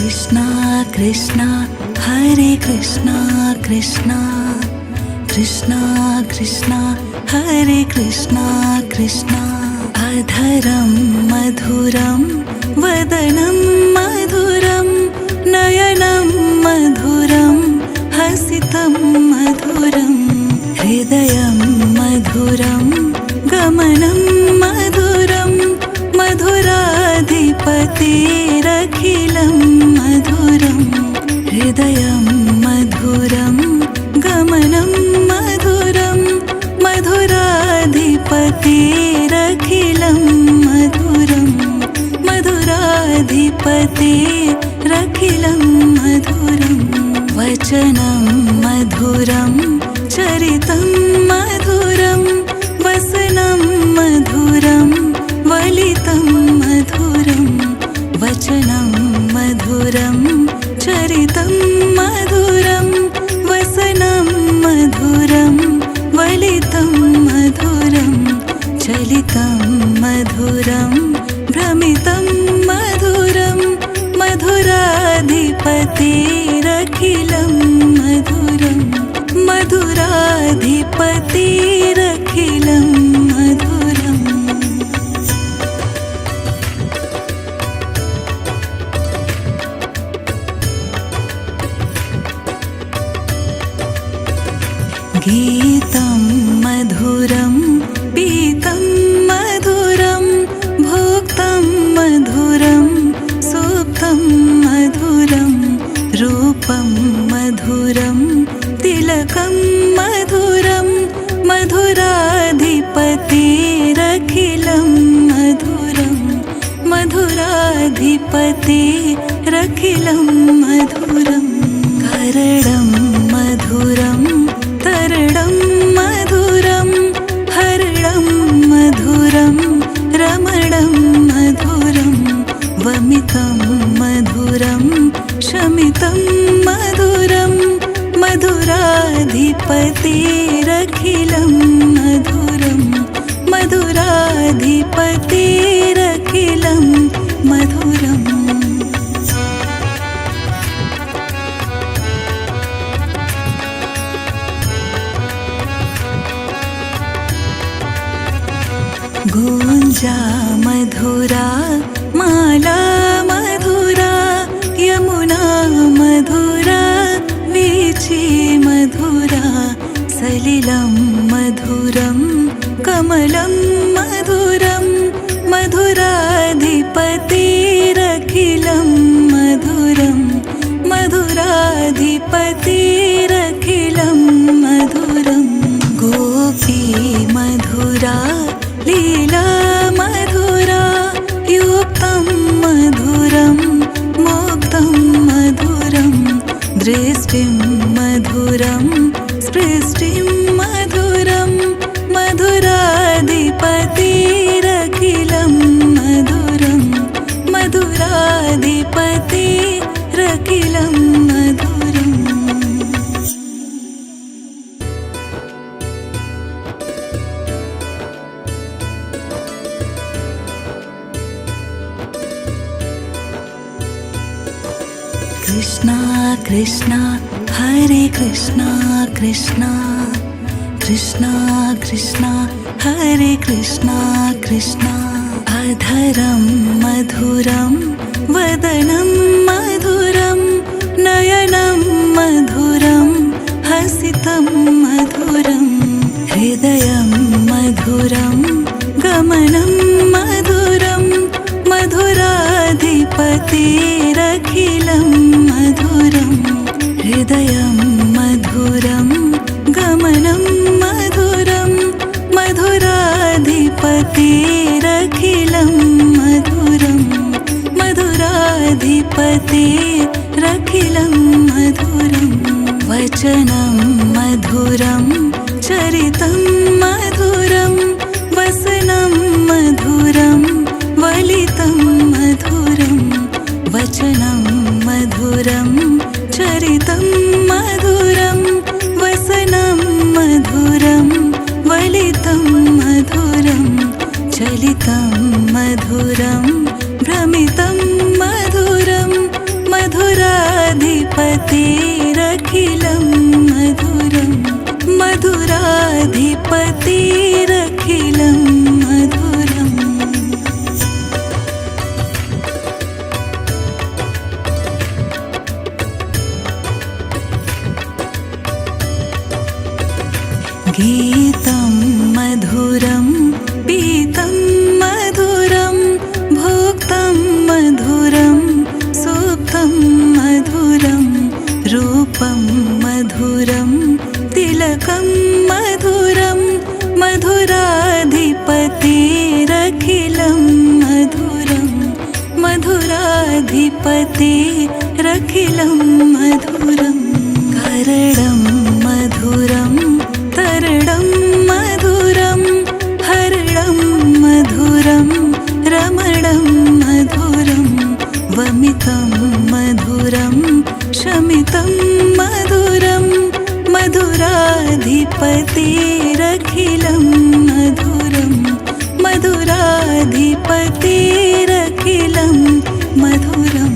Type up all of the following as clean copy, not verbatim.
कृष्णा कृष्णा हरे कृष्णा कृष्णा कृष्णा कृष्णा हरे कृष्णा कृष्णा अधरं मधुरं वदनं मधुरं नयनं मधुरं हसितं मधुरं हृदयं मधुरं गमनं मधुरं मधुराधिपतिरखिलं मधुरं हृदयं मधुरं गमनं मधुरं मधुराधिपतिरखिलं मधुरं मधुराधिपतिरखिलं मधुरं वचनं मधुरं चरितं मधुरं वसनं मधुरं वलितं मधुरं वचनं मधुरं चरितं मधुरं वसनं मधुरं वलितं मधुरं चलितं मधुरं भ्रमितं मधुरं मधुराधिपतिरखिलं मधुरं मधुराधिपतिरखिलं मधुरम् गीतं मधुरं पीतं मधुरं भोक्तं मधुरं सुप्तं मधुरं रूपं मधुरं तिलकं मधुरं मधुराधिपतिरखिलं मधुरं मधुराधिपतिरखिलं मधुरं करणं मधुरं तरणं मधुरं हरणं मधुरं रमणं मधुरं वमितं मधुरं शमितं मधुरं मधुराधिपतिरखिलं मधुरं मधुराधिपतिरखिलं मधुरम् गुञ्जा मधुरा माला मधुरा यमुना मधुरा वीची मधुरा सलिलं मधुरं कमलं मधुरं मधुराधिपतिरखिलं मधुरं मधुराधिपतिरखिलं मधुरं गोपी मधुरा लीला मधुरा युक्तं मधुरं मोक्तं मधुरं दृष्टिं मधुरं स्पृष्टिं मधुरं मधुराधिपतिरखिलं मधुरं मधुराधिपतिरखिलं मधुरम् कृष्णा कृष्णा हरे कृष्णा कृष्णा कृष्णा कृष्णा हरे कृष्णा कृष्णा अधरं मधुरं वदनं मधुरं नयनं मधुरं हसितं मधुरं हृदयं मधुरं गमनं मधुरं मधुराधिपतिरखिलं मधुरं हृदयं मधुरं गमनं मधुरं मधुराधिपतिरखिलं मधुरं मधुराधिपतिरखिलं मधुरं वचनं मधुरं चरितं मधुरं वसनं मधुरं वलितं मधुरं वचनं मधुरं चरितं मधुरं वसनं मधुरं वलितं मधुरं चलितं मधुरं भ्रमितं मधुरं मधुर गीतं मधुरं पीतं मधुरं भोक्तं मधुरं सुप्तं मधुरं रूपं मधुरं तिलकं मधुरं मधुराधिपतिरखिलं मधुरं मधुराधिपतिरखिलं मधुरं करणं मधुरं तरणं मधुरं हरणं मधुरं रमणं मधुरं वमितं मधुरं शमितं मधुरं मधुराधिपतिरखिलं मधुरं मधुराधिपतिरखिलं मधुरम्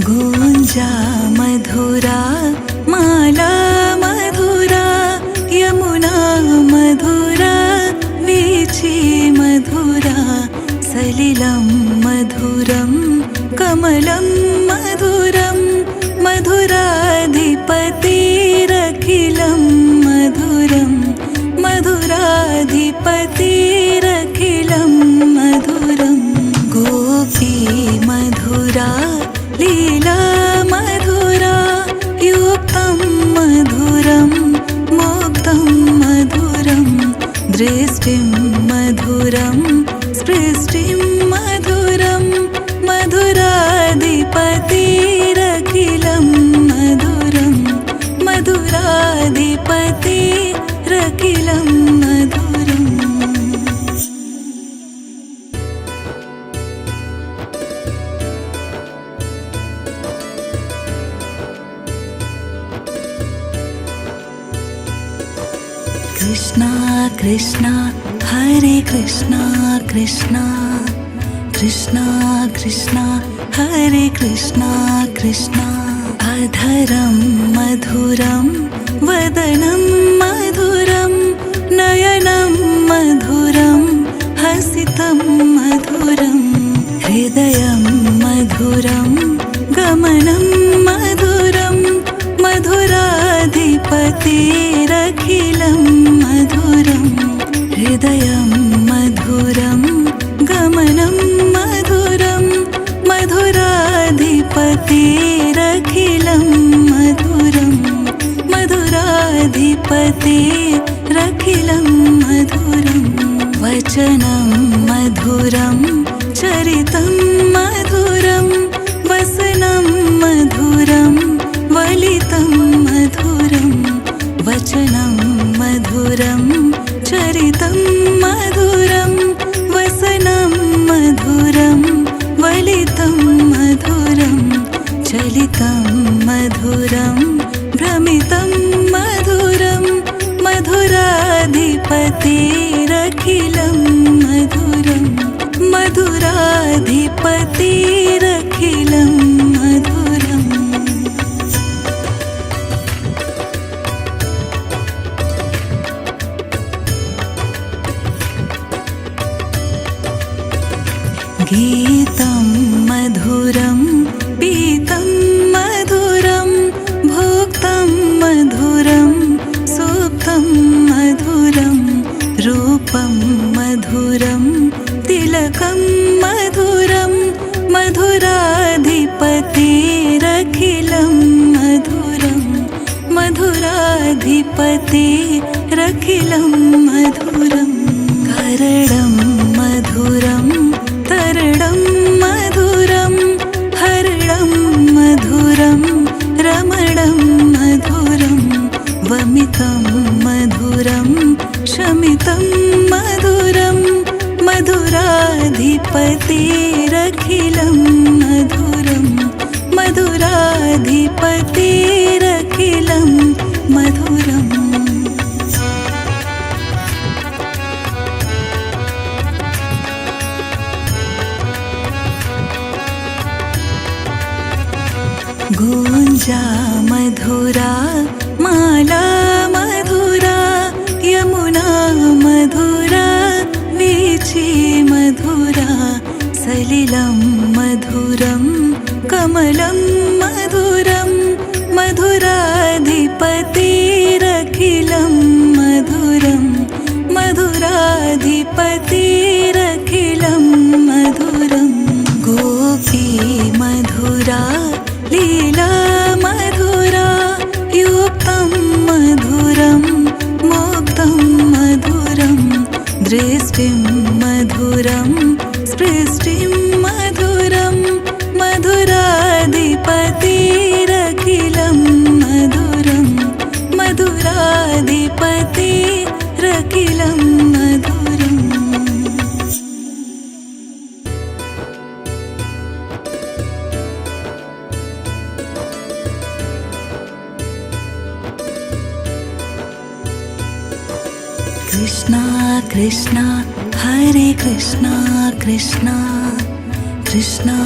गुञ्जा मधुरा माला मधुरा यमुना मधुरा वीची मधुरा सलिलं मधुरं कमलं मधुरं मधुराधिपतिरखिलं मधुरं मधुराधिपतिरखिलं मधुरं गोपी मधुरा लीला मधुरा युक्तं मधुरं मोक्तं मधुरं दृष्टिं मधुरं सृष्टिं मधुरं मधुराधिपतिरखिलं मधुरं मधुराधिपतिरखिलं मधुरम् कृष्णा कृष्णा हरे कृष्णा कृष्णा कृष्णा कृष्णा हरे कृष्णा कृष्णा अधरं मधुरं वदनं मधुरं नयनं मधुरं हसितं मधुरं हृदयं मधुरं गमनं मधुरं मधुराधिपतिरखिलं मधुरं हृदयं मधुरं गमनं मधुरं मधुराधिपतिरखिलं मधुरं मधुराधिपतिरखिलं मधुरं वचनं मधुरं चरितं मधुरं वसनं मधुरं वलितं मधुरं वचनं मधुरं चरितं मधुरं वसनं मधुरं वलितं मधुरं चलितं मधुरं भ्रमितं मधुरं मधुराधिपतिरखिलं मधुरं मधुराधिपतिरखिलं मधुरम् गीतं मधुरं पीतं मधुरं भोक्तं मधुरं सुप्तं मधुरं रूपं मधुरं तिलकं मधुरं मधुराधिपतिरखिलं मधुरं मधुराधिपतिरखिलं मधुरं करणं मधुरं तरणं मधुरं हरणं मधुरं रमणं मधुरं वमितं मधुरं शमितं मधुरं मधुराधिपतिरखिलं मधुरं मधुराधिपतिरखिलं मधुरम् गुञ्जा मधुरा माला मधुरा यमुना मधुरा वीची मधुरा सलिलं मधुरं कमलं मधुरं मधुराधिपतिरखिलं मधुरं मधुराधिपतिरखिलं मधुरं गोपी मधुरा लीला मधुरा युक्तं मधुरं मुक्तं मधुरं दृष्टिं मधुरं सृष्टिं मधुरं मधुराधिपतिरखिलं मधुरं मधुराधिपतिरखिलं मधुरम् कृष्णा कृष्णा हरे कृष्णा कृष्णा कृष्णा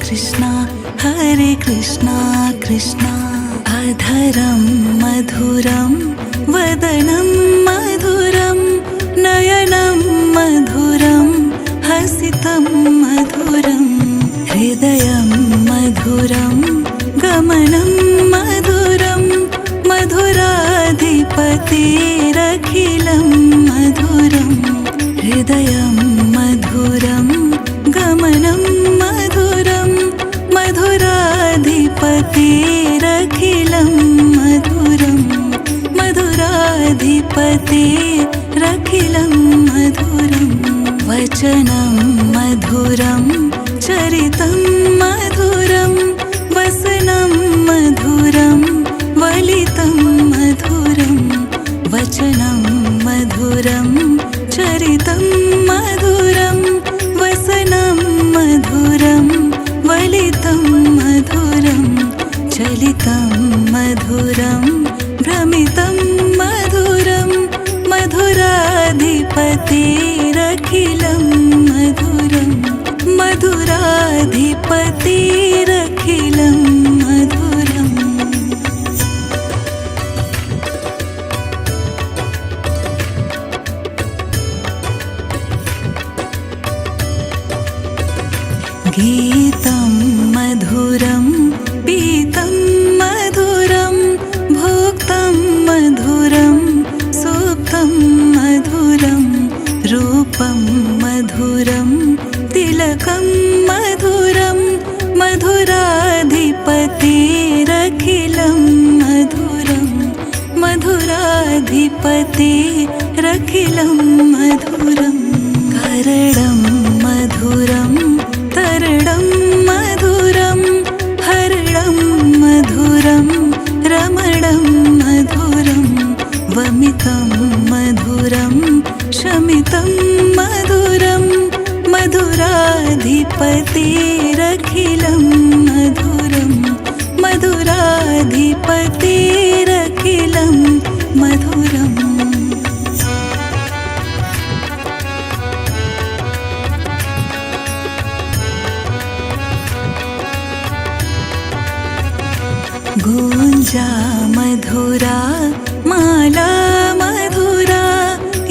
कृष्णा हरे कृष्णा कृष्णा अधरं मधुरं वदनं मधुरं नयनं मधुरं हसितं मधुरं हृदयं मधुरं गमनं मधुरं मधुराधिपतिरखिलं मधुरं हृदयं मधुरं गमनं मधुरं मधुराधिपतिरखिलं मधुरं मधुराधिपतिरखिलं मधुरं वचनं मधुरं चरितं मधुरं वसनं मधुरं वलितं मधुरं वचनं मधुरं चरितं मधुरं वसनं मधुरं वलितं मधुरं चलितं मधुरं भ्रमितं मधुरं मधुराधिपतिरखिलं मधुरं मधुराधिपतिरखिलं मधुरम् गीतं मधुरं पीतं मधुरं भोक्तं मधुरं सुप्तं मधुरं रूपं मधुरं तिलकं मधुरं मधुराधिपतिरखिलं मधुरं मधुराधिपतिरखिलं मधुरं करणं मधुरं तरणं मधुरं हरणं मधुरं रमणं मधुरं वमितं मधुरं शमितं मधुरं मधुराधिपतिरखिलं मधुरं मधुराधिपतिरखिलं मधुरम् गुञ्जा मधुरा माला मधुरा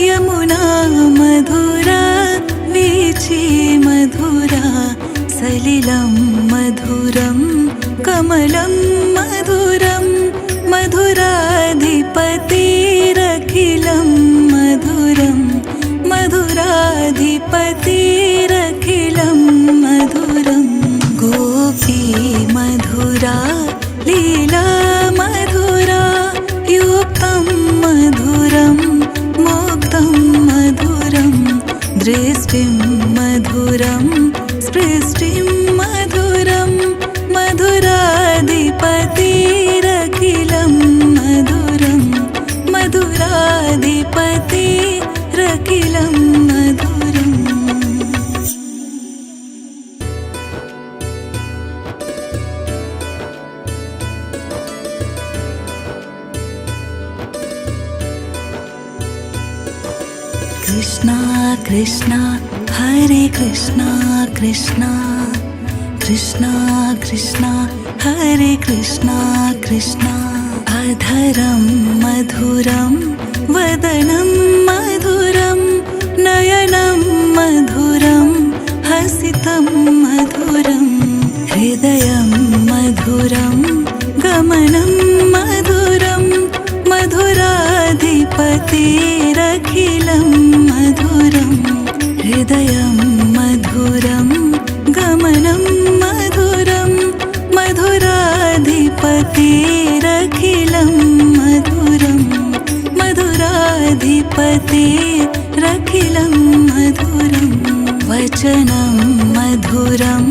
यमुना मधुरा वीची मधुरा सलिलं मधुरं कमलं मधुरं मधुराधिपतिरखिलं मधुरं मधुराधिपतिरखिलं मधुरं गोपी मधुरा लीला मधुरा युक्तं मधुरं मुक्तं मधुरं दृष्टिं मधुरं सृष्टिं मधुरं मधुराधिपतिरखिलं मधुरं मधुराधिपतिरखिलं मधुरम् कृष्णा कृष्णा हरे कृष्णा कृष्णा कृष्णा कृष्णा हरे कृष्णा कृष्णा अधरं मधुरं वदनं मधुरं नयनं मधुरं हसितं हृदयं मधुरं गमनं मधुरं मधुराधिपतिरखिलं मधुरं हृदयं मधुरं गमनं मधुरं मधुराधिपतिरखिलं मधुरं मधुराधिपतिरखिलं मधुरं वचनं मधुरं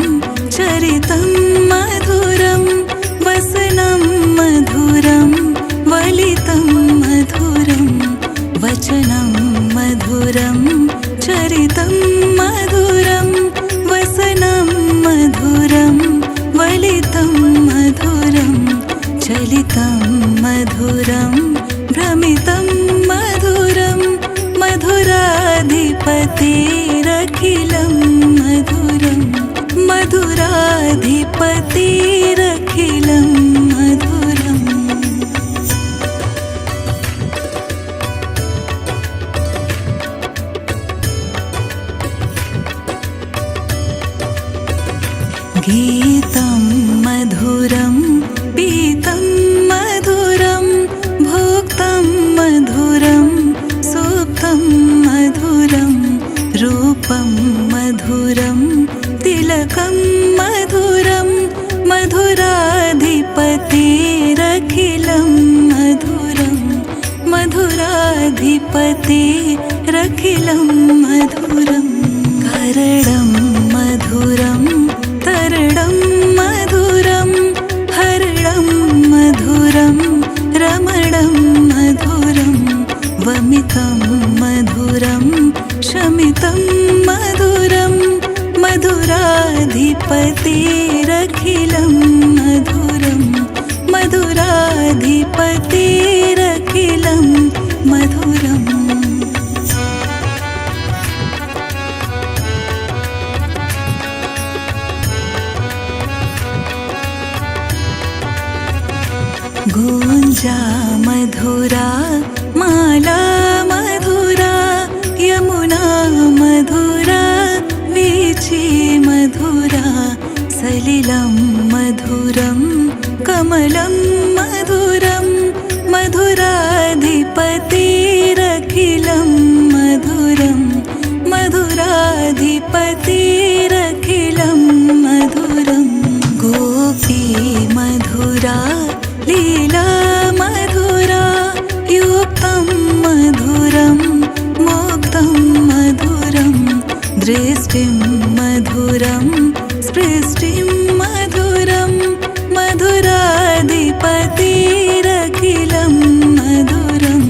चरितं मधुरं वसनं मधुरं वलितं मधुरं वचनं मधुरं चरितं मधुरं वसनं मधुरं वलितं मधुरं चलितं मधुरं भ्रमितं मधुरं मधुराधिपतिरखिलं मधुरं मधुराधिपतिरखिलं मधुरम् गीतं मधुरं पीतं मधुरं भोक्तं मधुरं सुप्तं मधुरं रूपं मधुरं तिलकं मधुरं मधुराधिपतिरखिलं मधुरं मधुराधिपतिरखिलं मधुरं करडं मधुरं तरडं मधुरं हरडं मधुरं रमणं मधुरं वमितं मधुरं शमितं मधुरं मधुराधिपतिरखिलं मधुरं मधुराधिपतिरखिलं मधुरम् गुञ्जा मधुरा माला मधुरा यमुना मधुरा वीची मधुरा सलिलं मधुरं कमलं मधुरं मधुराधिपतिरखिलं मधुरं मधुराधिपतिरखिलं मधुरं गोपी मधुरा लीला मधुरा युक्तं मधुरं मोक्तं मधुरं दृष्टिं मधुरं स्पृष्टिं मधुरं मधुराधिपतिरखिलं मधुरं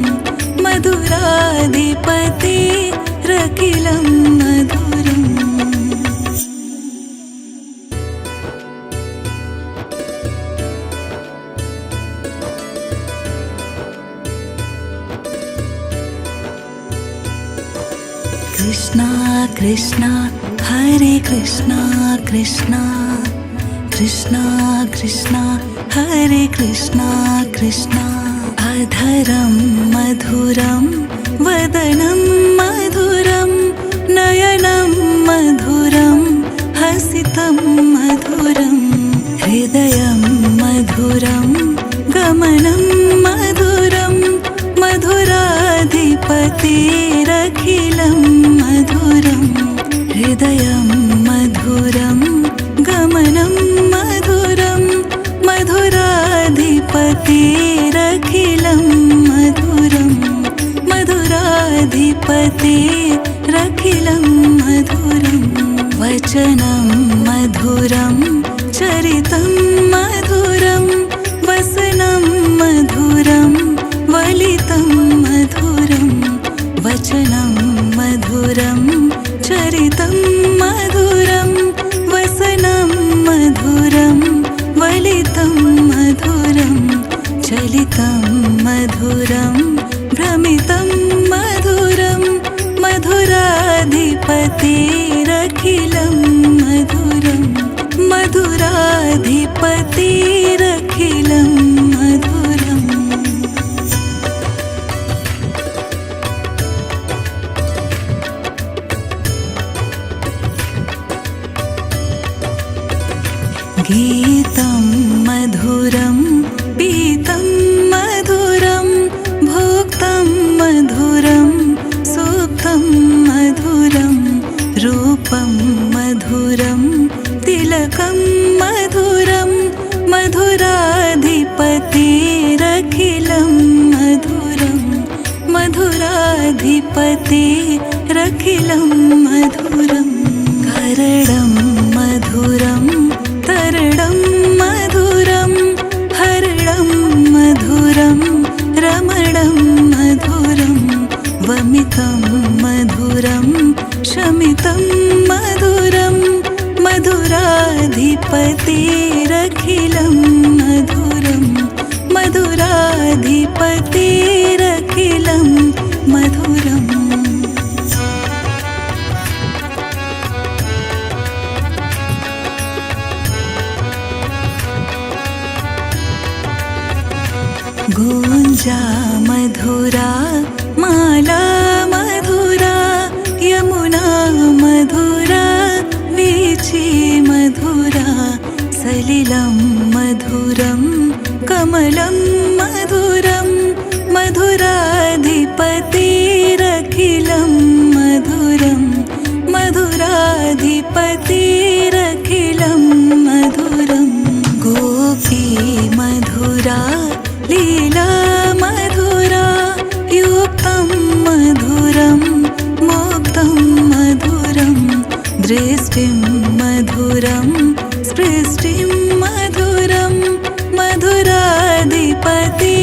मधुराधिपतिरखिलं मधुरम् कृष्णा कृष्णा हरे कृष्णा कृष्णा कृष्णा कृष्णा हरे कृष्णा कृष्णा अधरं मधुरं वदनं मधुरं नयनं मधुरं हसितं मधुरं हृदयं मधुरं गमनं मधुरं मधुराधिपतिरखिलं मधुरं हृदयं मधुरं गमनं मधुरं मधुराधिपतिरखिलं मधुरं मधुराधिपतिरखिलं मधुरं वचनं मधुरं चरितं मधुरं वसनं मधुरं वलितं मधुरं वचनं मधुरं चरितं मधुरं वसनं मधुरं वलितं मधुरं चलितं मधुरं भ्रमितं मधुरं मधुराधिपतिरखिलं मधुरं मधुराधिपतिरखिलं मधुरम् गीतं मधुरं पीतं मधुरं भोक्तं मधुरं सुप्तं मधुरं रूपं मधुरं तिलकं मधुरं मधुराधिपतिरखिलं मधुरं मधुराधिपतिरखिलं मधुरं करडं मधुरं तरडं मधुरं हरडं मधुरं रमणं मधुरं वमितं मधुरं शमितं मधुरं मधुराधिपतिरखिलं मधुरं मधुराधिपतिरखिलं मधुरम् गुञ्जा मधुरा माला मधुरा यमुना मधुरा वीची मधुरा सलिलं मधुरं कमलं मधुरं मधुराधिपतिरखिलं मधुरं मधुराधिपतिरखिलं मधुरं गोपी मधुरा लीला मधुरा युक्तं मधुरं मोक्तं मधुरं दृष्टिं मधुरं स्पृष्टिं मधुरं मधुराधिपति